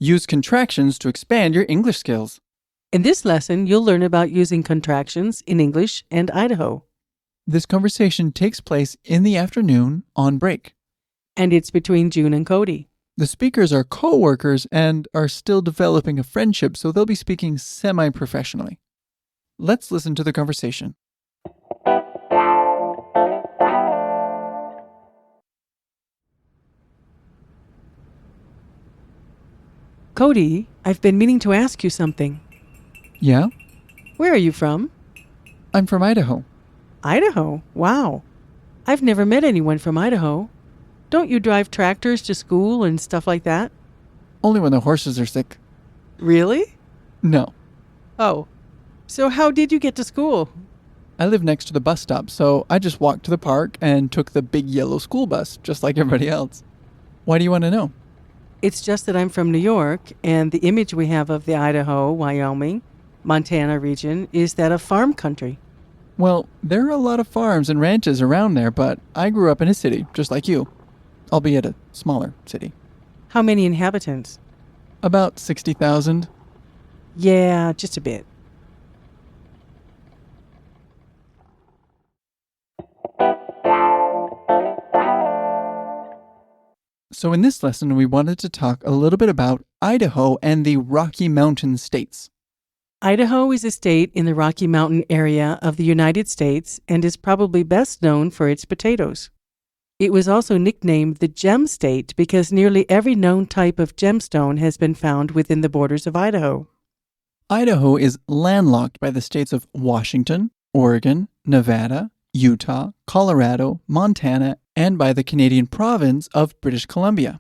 Use contractions to expand your English skills. In this lesson, you'll learn about using contractions in English and Idaho. This conversation takes place in the afternoon on break. And it's between June and Cody. The speakers are co-workers and are still developing a friendship, so they'll be speaking semi-professionally. Let's listen to the conversation. Cody, I've been meaning to ask you something. Yeah? Where are you from? I'm from Idaho. Idaho? Wow. I've never met anyone from Idaho. Don't you drive tractors to school and stuff like that? Only when the horses are sick. Really? No. Oh. So how did you get to school? I live next to the bus stop, so I just walked to the park and took the big yellow school bus, just like everybody else. Why do you want to know? It's just that I'm from New York, and the image we have of the Idaho, Wyoming, Montana region is that of farm country. Well, there are a lot of farms and ranches around there, but I grew up in a city, just like you, albeit a smaller city. How many inhabitants? About 60,000. Yeah, just a bit. So in this lesson, we wanted to talk a little bit about Idaho and the Rocky Mountain states. Idaho is a state in the Rocky Mountain area of the United States and is probably best known for its potatoes. It was also nicknamed the Gem State because nearly every known type of gemstone has been found within the borders of Idaho. Idaho is landlocked by the states of Washington, Oregon, Nevada, Utah, Colorado, Montana, and by the Canadian province of British Columbia.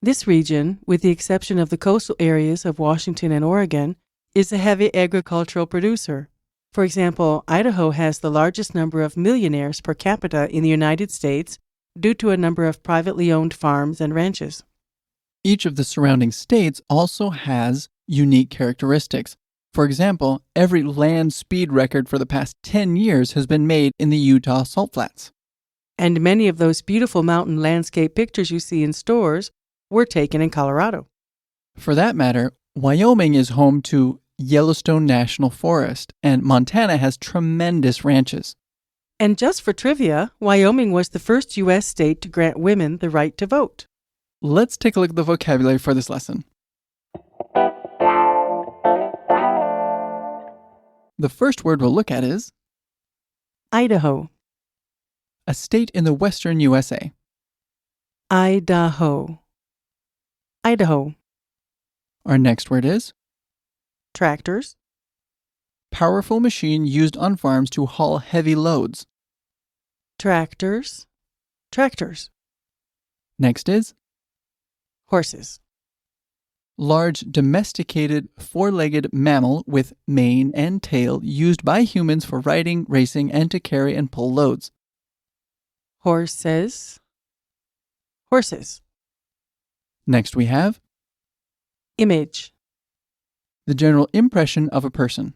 This region, with the exception of the coastal areas of Washington and Oregon, is a heavy agricultural producer. For example, Idaho has the largest number of millionaires per capita in the United States due to a number of privately owned farms and ranches. Each of the surrounding states also has unique characteristics. For example, every land speed record for the past 10 years has been made in the Utah Salt Flats. And many of those beautiful mountain landscape pictures you see in stores were taken in Colorado. For that matter, Wyoming is home to Yellowstone National Forest, and Montana has tremendous ranches. And just for trivia, Wyoming was the first U.S. state to grant women the right to vote. Let's take a look at the vocabulary for this lesson. The first word we'll look at is Idaho. a state in the western USA. Idaho. Idaho. Our next word is Tractors. powerful machine used on farms to haul heavy loads. Tractors. Tractors. Next is Horses. large domesticated four-legged mammal with mane and tail used by humans for riding, racing, and to carry and pull loads. Horses. Horses. Next we have Image. the general impression of a person.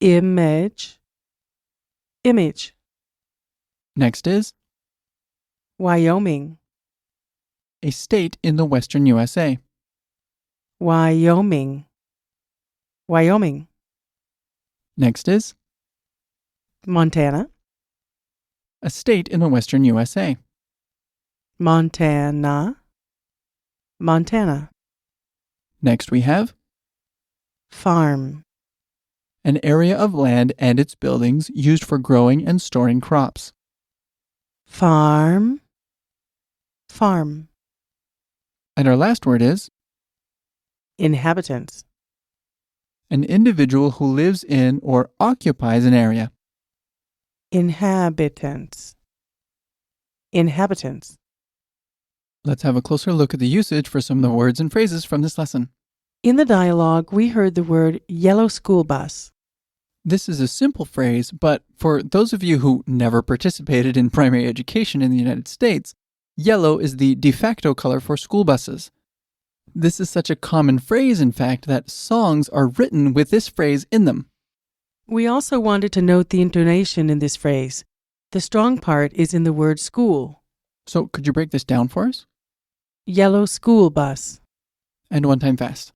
Image. Image. Next is Wyoming. a state in the western USA. Wyoming. Wyoming. Next is Montana. a state in the western USA. Montana. Montana. Next we have Farm. an area of land and its buildings used for growing and storing crops. Farm. Farm. And our last word is Inhabitants. an individual who lives in or occupies an area. Inhabitants. Inhabitants. Let's have a closer look at the usage for some of the words and phrases from this lesson. In the dialogue, we heard the word yellow school bus. This is a simple phrase, but for those of you who never participated in primary education in the United States, yellow is the de facto color for school buses. This is such a common phrase, in fact, that songs are written with this phrase in them. We also wanted to note the intonation in this phrase. The strong part is in the word school. So could you break this down for us? Yellow school bus. And one time fast.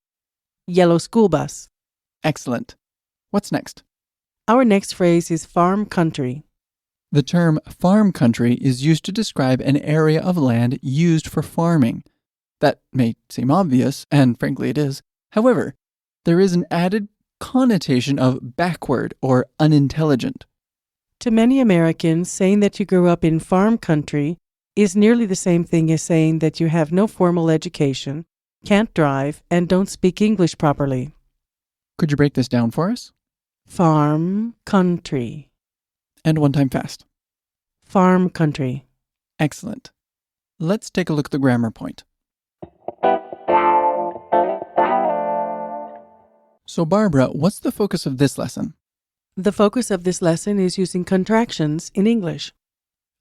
Yellow school bus. Excellent. What's next? Our next phrase is farm country. The term farm country is used to describe an area of land used for farming. That may seem obvious, and frankly it is. However, there is an added connotation of backward or unintelligent. To many Americans, saying that you grew up in farm country is nearly the same thing as saying that you have no formal education, can't drive, and don't speak English properly. Could you break this down for us? Farm country. And one time fast. Farm country. Excellent. Let's take a look at the grammar point. So Barbara, what's the focus of this lesson? The focus of this lesson is using contractions in English.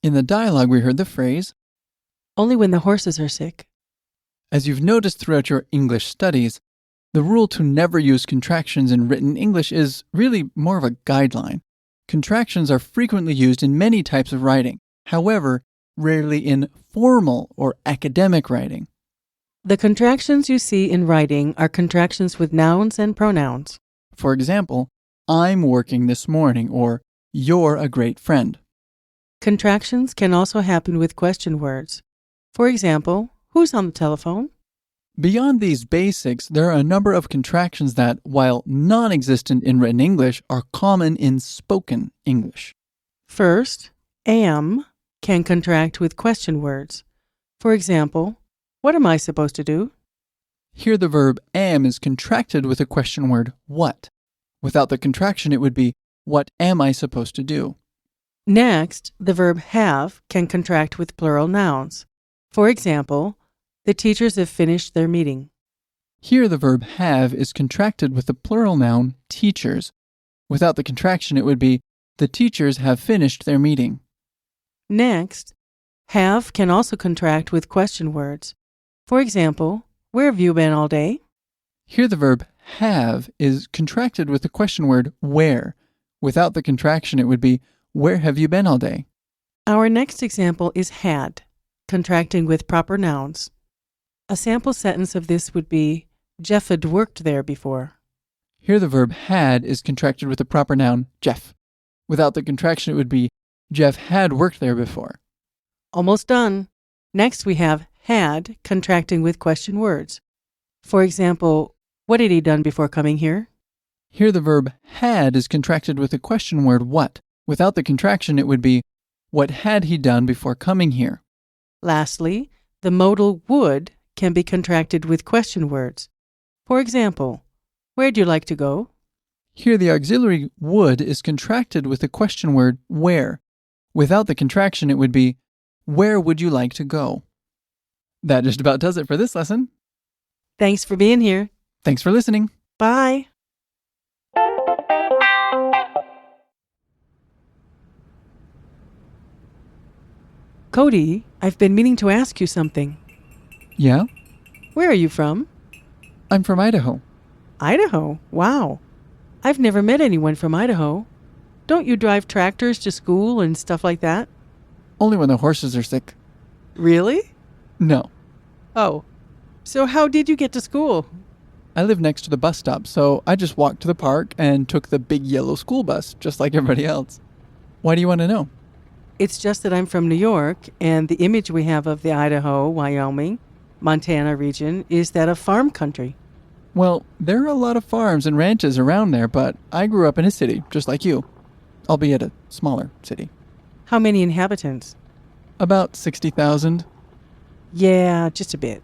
In the dialogue, we heard the phrase, Only when the horses are sick. as you've noticed throughout your English studies, the rule to never use contractions in written English is really more of a guideline. Contractions are frequently used in many types of writing, however, rarely in formal or academic writing. The contractions you see in writing are contractions with nouns and pronouns. For example, I'm working this morning, or you're a great friend. Contractions can also happen with question words. For example, who's on the telephone? Beyond these basics, there are a number of contractions that, while non-existent in written English, are common in spoken English. First, am can contract with question words. For example, what am I supposed to do? Here the verb am is contracted with a question word what. Without the contraction, it would be, what am I supposed to do? Next, the verb have can contract with plural nouns. For example, the teachers have finished their meeting. Here the verb have is contracted with the plural noun teachers. Without the contraction, it would be, the teachers have finished their meeting. Next, have can also contract with question words. For example, where have you been all day? Here the verb have is contracted with the question word where. Without the contraction, it would be, where have you been all day? Our next example is had, contracting with proper nouns. A sample sentence of this would be, Jeff had worked there before. Here the verb had is contracted with the proper noun Jeff. Without the contraction, it would be, Jeff had worked there before. Almost done. Next we have had contracting with question words. For example, what had he done before coming here? Here the verb had is contracted with the question word what. Without the contraction, it would be, what had he done before coming here? Lastly, the modal would can be contracted with question words. For example, where'd you like to go? Here the auxiliary would is contracted with the question word where. Without the contraction, it would be, where would you like to go? That just about does it for this lesson. Thanks for being here. Thanks for listening. Bye. Cody, I've been meaning to ask you something. Yeah? Where are you from? I'm from Idaho. Idaho? Wow. I've never met anyone from Idaho. Don't you drive tractors to school and stuff like that? Only when the horses are sick. Really? No. Oh. So how did you get to school? I live next to the bus stop, so I just walked to the park and took the big yellow school bus, just like everybody else. Why do you want to know? It's just that I'm from New York, and the image we have of the Idaho, Wyoming, Montana region is that of farm country. Well, there are a lot of farms and ranches around there, but I grew up in a city, just like you, albeit a smaller city. How many inhabitants? About 60,000. Yeah, just a bit.